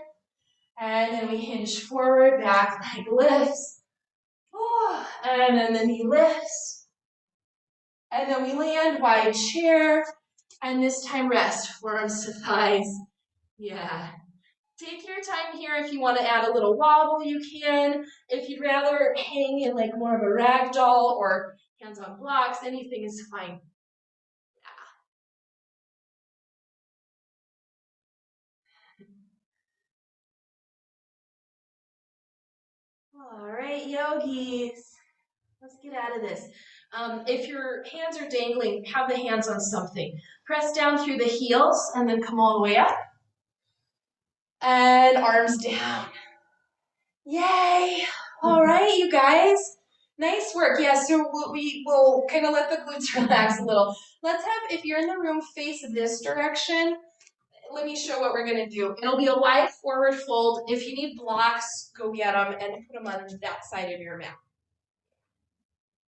And then we hinge forward, back leg lifts. And then the knee lifts. And then we land, wide chair. And this time rest, forearms to thighs. Yeah. Take your time here. If you want to add a little wobble, you can. If you'd rather hang in like more of a rag doll or hands on blocks, anything is fine. All right, yogis, let's get out of this. If your hands are dangling, have the hands on something. Press down through the heels and then come all the way up. And arms down. Yay! All right, you guys. Nice work. Yeah, so we will kind of let the glutes relax a little. Let's have, if you're in the room, face this direction. Let me show what we're going to do. It'll be a wide forward fold. If you need blocks, go get them and put them on that side of your mat.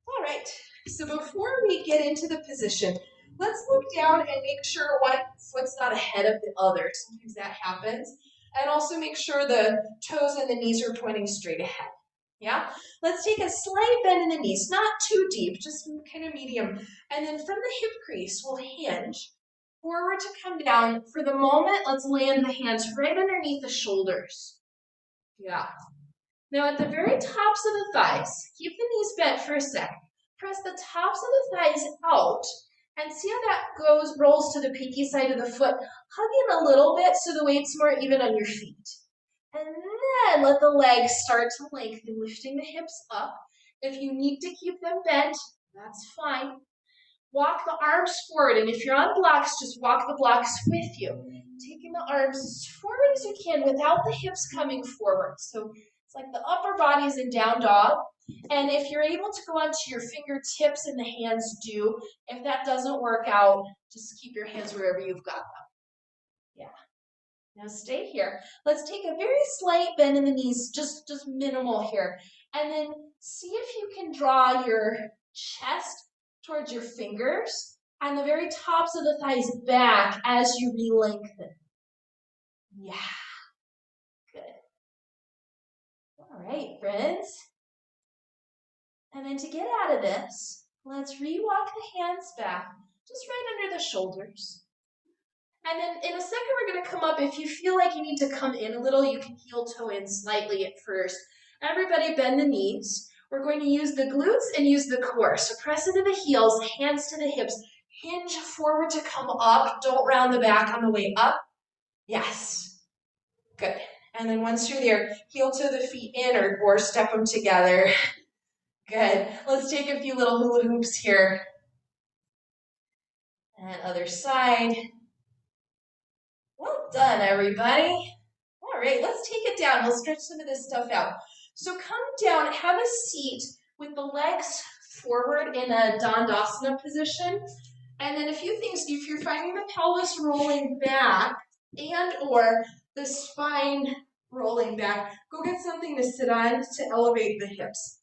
All right, so before we get into the position, let's look down and make sure one foot's not ahead of the other. Sometimes that happens. And also make sure the toes and the knees are pointing straight ahead. Yeah? Let's take a slight bend in the knees, not too deep, just kind of medium. And then from the hip crease, we'll hinge forward to come down. For the moment, let's land the hands right underneath the shoulders. Yeah. Now at the very tops of the thighs, keep the knees bent for a sec. Press the tops of the thighs out and see how that rolls to the pinky side of the foot. Hug in a little bit so the weight's more even on your feet. And then let the legs start to lengthen, lifting the hips up. If you need to keep them bent, that's fine. Walk the arms forward, and if you're on blocks, just walk the blocks with you. Taking the arms as forward as you can without the hips coming forward. So it's like the upper body is in down dog. And if you're able to go onto your fingertips and the hands, do. If that doesn't work out, just keep your hands wherever you've got them. Yeah. Now stay here. Let's take a very slight bend in the knees, just minimal here. And then see if you can draw your chest towards your fingers and the very tops of the thighs back as you re-lengthen. Yeah. Good. All right, friends. And then to get out of this, let's re-walk the hands back, just right under the shoulders. And then in a second, we're going to come up. If you feel like you need to come in a little, you can heel toe in slightly at first. Everybody bend the knees. We're going to use the glutes and use the core. So press into the heels, hands to the hips. Hinge forward to come up. Don't round the back on the way up. Yes. Good. And then once you're there, heel toe the feet in or step them together. Good. Let's take a few little hula hoops here. And other side. Well done, everybody. All right, let's take it down. We'll stretch some of this stuff out. So come down, have a seat with the legs forward in a Dandasana position. And then a few things, if you're finding the pelvis rolling back and or the spine rolling back, go get something to sit on to elevate the hips.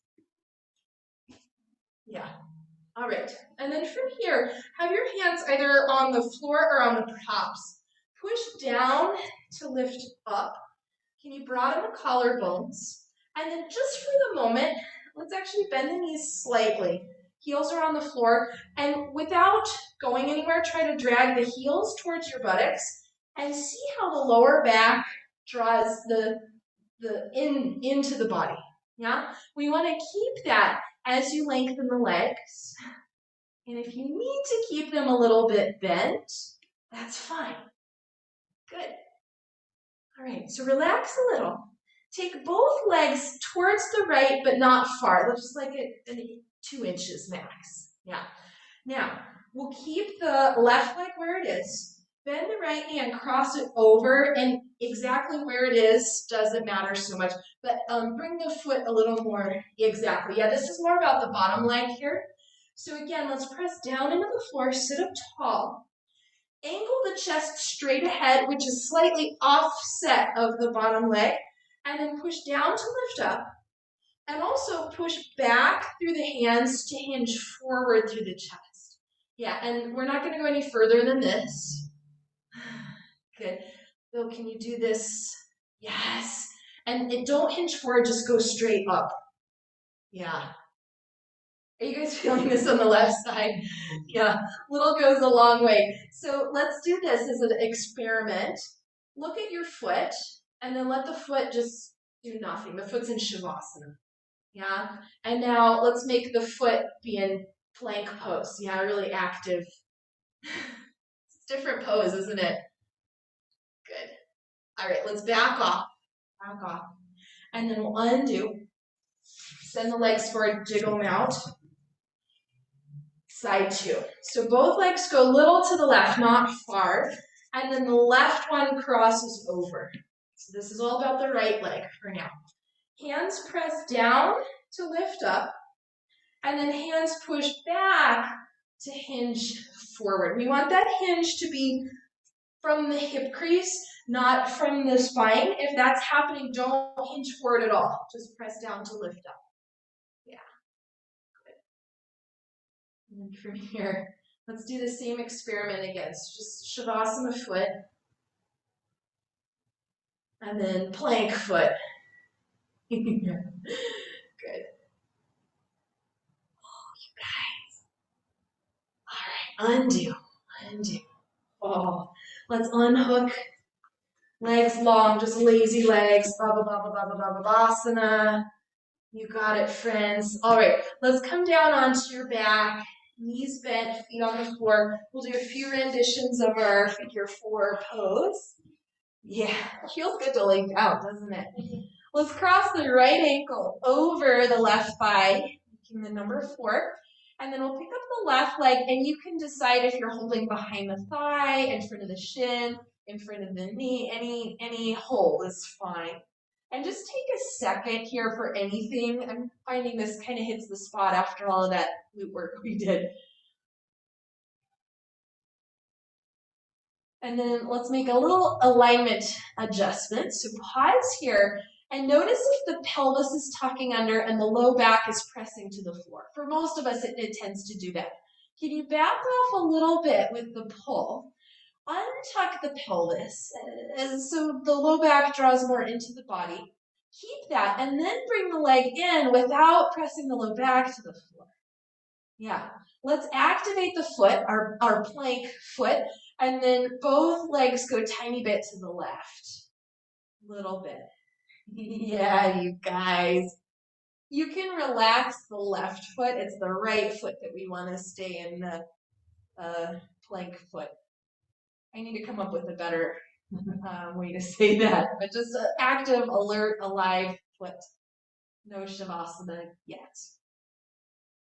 Yeah. All right. And then from here, have your hands either on the floor or on the props. Push down to lift up. Can you broaden the collarbones? And then just for the moment, let's actually bend the knees slightly. Heels are on the floor. And without going anywhere, try to drag the heels towards your buttocks and see how the lower back draws into the body. Yeah? We want to keep that as you lengthen the legs. And if you need to keep them a little bit bent, that's fine. Good. All right, so relax a little. Take both legs towards the right, but not far. Just like 2 inches max. Yeah. Now, we'll keep the left leg where it is. Bend the right hand, cross it over, and exactly where it is doesn't matter so much. But bring the foot a little more. Exactly. Yeah, this is more about the bottom leg here. So again, let's press down into the floor, sit up tall. Angle the chest straight ahead, which is slightly offset of the bottom leg, and then push down to lift up, and also push back through the hands to hinge forward through the chest. Yeah, and we're not going to go any further than this. Good. Bill, can you do this? Yes. And don't hinge forward, just go straight up. Yeah. Are you guys feeling this on the left side? Yeah, little goes a long way. So let's do this as an experiment. Look at your foot, and then let the foot just do nothing. The foot's in Shavasana. Yeah, and now let's make the foot be in plank pose. Yeah, really active. It's a different pose, isn't it? Good. All right, let's back off. Back off. And then we'll undo. Send the legs forward, jiggle them out. Side two. So both legs go a little to the left, not far. And then the left one crosses over. So this is all about the right leg for now. Hands press down to lift up. And then hands push back to hinge forward. We want that hinge to be from the hip crease, not from the spine. If that's happening, don't hinge forward at all. Just press down to lift up. Yeah. Good. And from here, let's do the same experiment again. So just Shavasana foot. And then plank foot. Good. Oh, you guys. All right, undo, undo. Oh, let's unhook. Legs long, just lazy legs. Babasana. You got it, friends. All right, let's come down onto your back. Knees bent, feet on the floor. We'll do a few renditions of our figure 4 pose. Yeah, feels good to lay down, doesn't it? Let's cross the right ankle over the left thigh, making the number 4. And then we'll pick up the left leg, and you can decide if you're holding behind the thigh, in front of the shin, in front of the knee, any hold is fine. And just take a second here for anything. I'm finding this kind of hits the spot after all of that glute work we did. And then let's make a little alignment adjustment. So pause here and notice if the pelvis is tucking under and the low back is pressing to the floor. For most of us, it tends to do that. Can you back off a little bit with the pull? Untuck the pelvis, and so the low back draws more into the body. Keep that, and then bring the leg in without pressing the low back to the floor. Yeah, let's activate the foot, our plank foot, and then both legs go a tiny bit to the left. A little bit. Yeah, you guys. You can relax the left foot. It's the right foot that we want to stay in the plank foot. I need to come up with a better way to say that, but just an active, alert, alive foot. No Shavasana yet.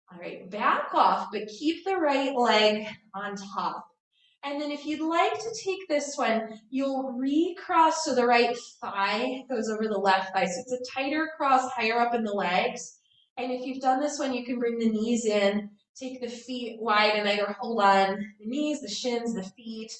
All right, back off, but keep the right leg on top. And then if you'd like to take this one, you'll recross so the right thigh goes over the left thigh. So it's a tighter cross higher up in the legs. And if you've done this one, you can bring the knees in, take the feet wide and either hold on the knees, the shins, the feet.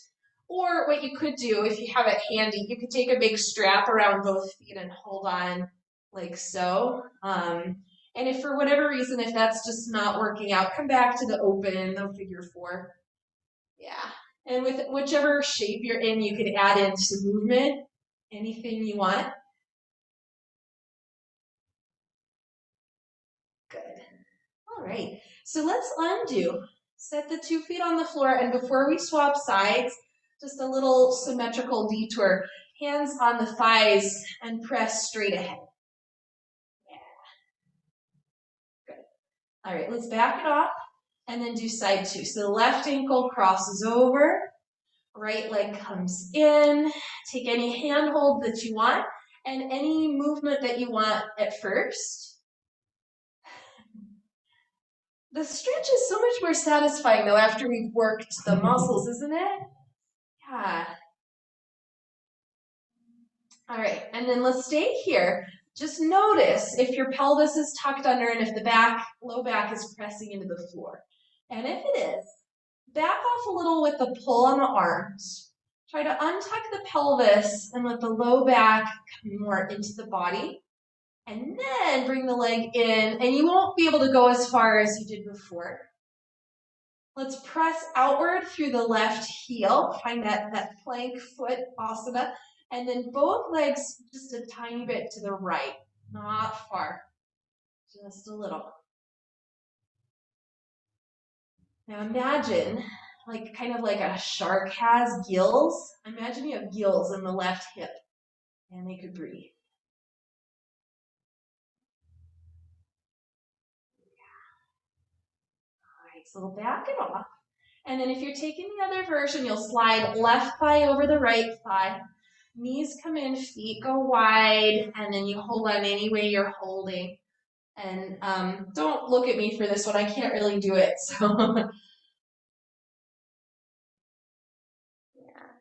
Or what you could do, if you have it handy, you could take a big strap around both feet and hold on like so. And if for whatever reason, if that's just not working out, come back to the open, the figure 4. Yeah. And with whichever shape you're in, you can add in some movement, anything you want. Good. All right. So let's undo. Set the 2 feet on the floor, and before we swap sides, just a little symmetrical detour. Hands on the thighs and press straight ahead. Yeah. Good. All right, let's back it off and then do side 2. So the left ankle crosses over, right leg comes in. Take any handhold that you want and any movement that you want at first. The stretch is so much more satisfying though after we've worked the muscles, isn't it? Yeah. All right, and then let's stay here. Just notice if your pelvis is tucked under and if the low back is pressing into the floor. And if it is, back off a little with the pull on the arms. Try to untuck the pelvis and let the low back come more into the body. And then bring the leg in, and you won't be able to go as far as you did before. Let's press outward through the left heel. Find that plank foot asana. And then both legs just a tiny bit to the right, not far, just a little. Now imagine, like kind of like a shark has gills. Imagine you have gills in the left hip, and they could breathe. All right, so we'll back it off. And then if you're taking the other version, you'll slide left thigh over the right thigh. Knees come in, feet go wide, and then you hold on any way you're holding. And don't look at me for this one. I can't really do it. So yeah.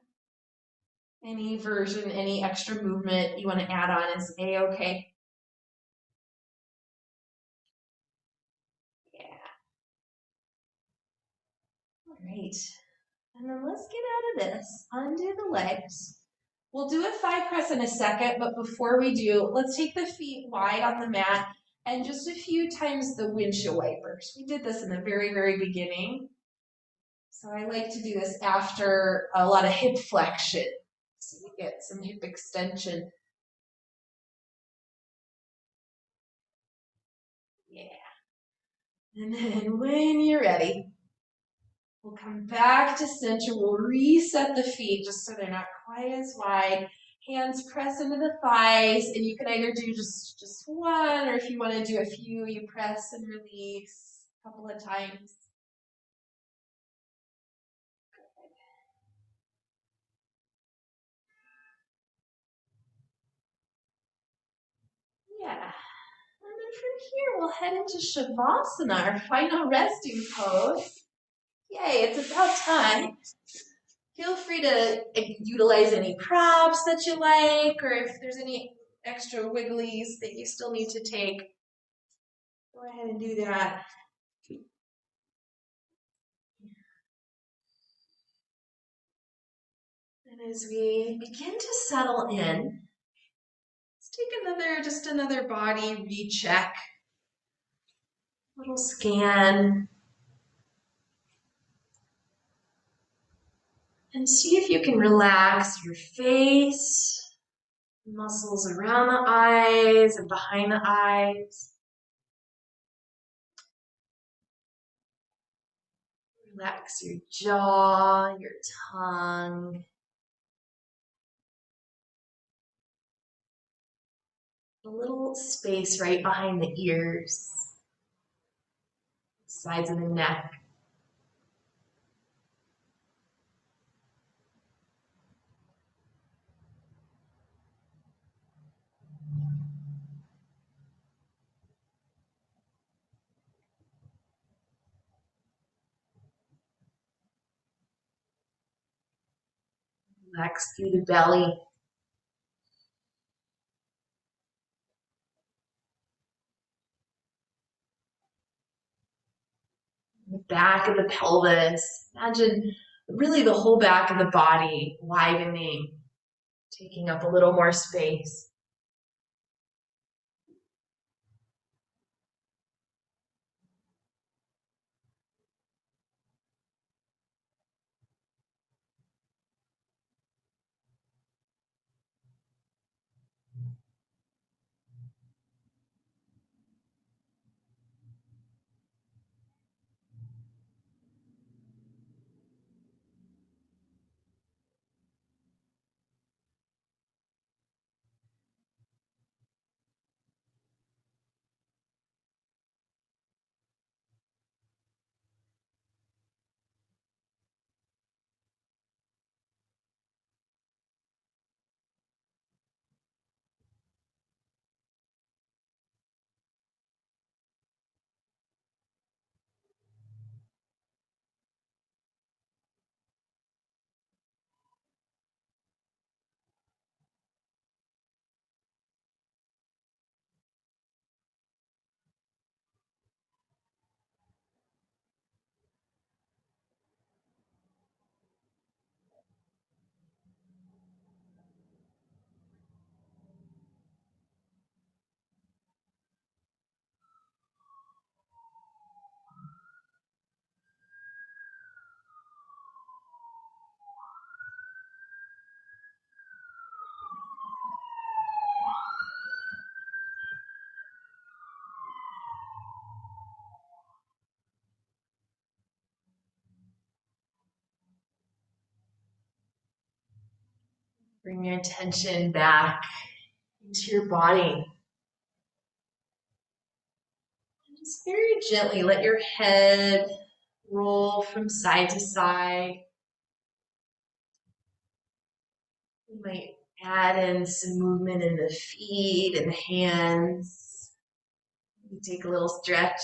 Any version, any extra movement you want to add on is A-okay. Yeah. All right. And then let's get out of this. Undo the legs. We'll do a thigh press in a second, but before we do, let's take the feet wide on the mat and just a few times the windshield wipers. We did this in the very, very beginning. So I like to do this after a lot of hip flexion. So you get some hip extension. Yeah. And then when you're ready, we'll come back to center. We'll reset the feet just so they're not quite as wide. Hands press into the thighs, and you can either do just one, or if you want to do a few, you press and release a couple of times. Yeah. And then from here, we'll head into Shavasana, our final resting pose. Yay, it's about time. Feel free to utilize any props that you like, or if there's any extra wigglies that you still need to take, go ahead and do that. And as we begin to settle in, let's take just another body recheck, little scan, and see if you can relax your face, muscles around the eyes and behind the eyes. Relax your jaw, your tongue. A little space right behind the ears, sides of the neck. Relax through the belly. The back of the pelvis. Imagine really the whole back of the body widening, taking up a little more space. Bring your attention back into your body. Just very gently let your head roll from side to side. You might add in some movement in the feet and the hands. You take a little stretch.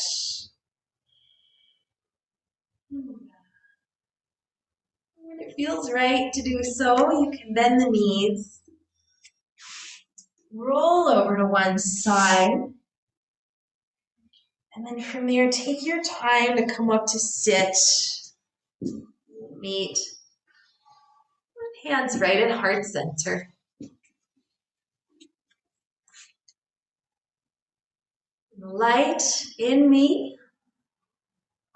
When it feels right to do so, you can bend the knees. Roll over to one side. And then from there, take your time to come up to sit. Meet. Hands right at heart center. The light in me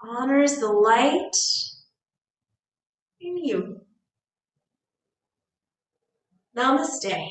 honors the light in you. Namaste.